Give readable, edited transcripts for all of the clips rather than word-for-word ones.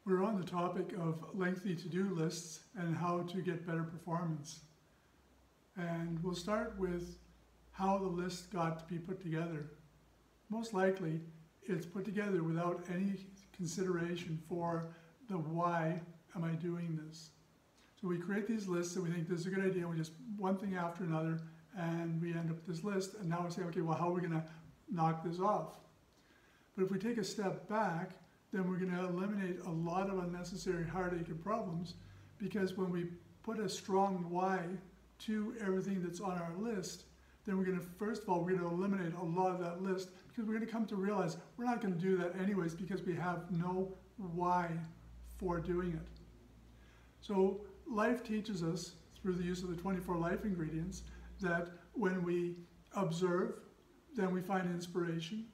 We're on the topic of lengthy to-do lists and how to get better performance. And we'll start with how the list got to be put together. Most likely, it's put together without any consideration for the why am I doing this. So we create these lists and we think this is a good idea, we just one thing after another, and we end up with this list, and now we say, okay, well, how are we going to knock this off? But if we take a step back, then we're going to eliminate a lot of unnecessary heartache and problems, because when we put a strong why to everything that's on our list, then we're going to, first of all, we're going to eliminate a lot of that list, because we're going to come to realize we're not going to do that anyways because we have no why for doing it. So life teaches us, through the use of the 24 life ingredients, that when we observe, then we find inspiration.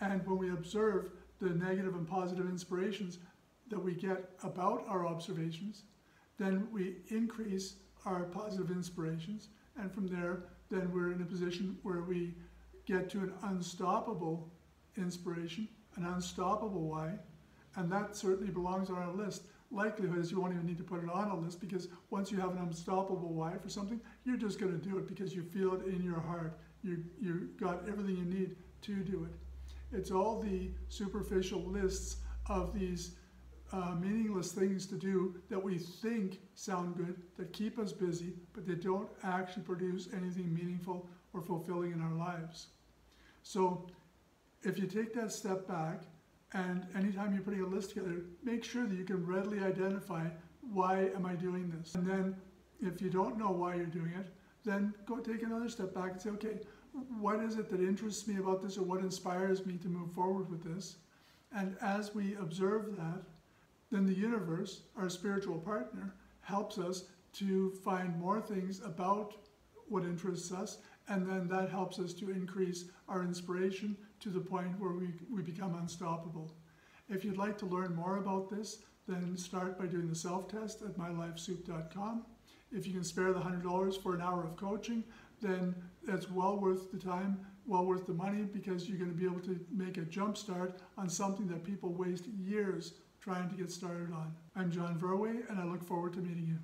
And when we observe the negative and positive inspirations that we get about our observations, then we increase our positive inspirations. And from there, then we're in a position where we get to an unstoppable inspiration, an unstoppable why, and that certainly belongs on our list. Likelihood is you won't even need to put it on a list, because once you have an unstoppable why for something, you're just going to do it because you feel it in your heart. You got everything you need to do it. It's all the superficial lists of these meaningless things to do that we think sound good, that keep us busy, but they don't actually produce anything meaningful or fulfilling in our lives. So if you take that step back, and anytime you're putting a list together, make sure that you can readily identify, why am I doing this? And then if you don't know why you're doing it, then go take another step back and say, okay, what is it that interests me about this, or what inspires me to move forward with this? And as we observe that, then the universe, our spiritual partner, helps us to find more things about what interests us, and then that helps us to increase our inspiration to the point where we become unstoppable. If you'd like to learn more about this, then start by doing the self-test at mylifesoup.com. If you can spare the $100 for an hour of coaching, then that's well worth the time, well worth the money, because you're going to be able to make a jump start on something that people waste years trying to get started on. I'm John Verwey, and I look forward to meeting you.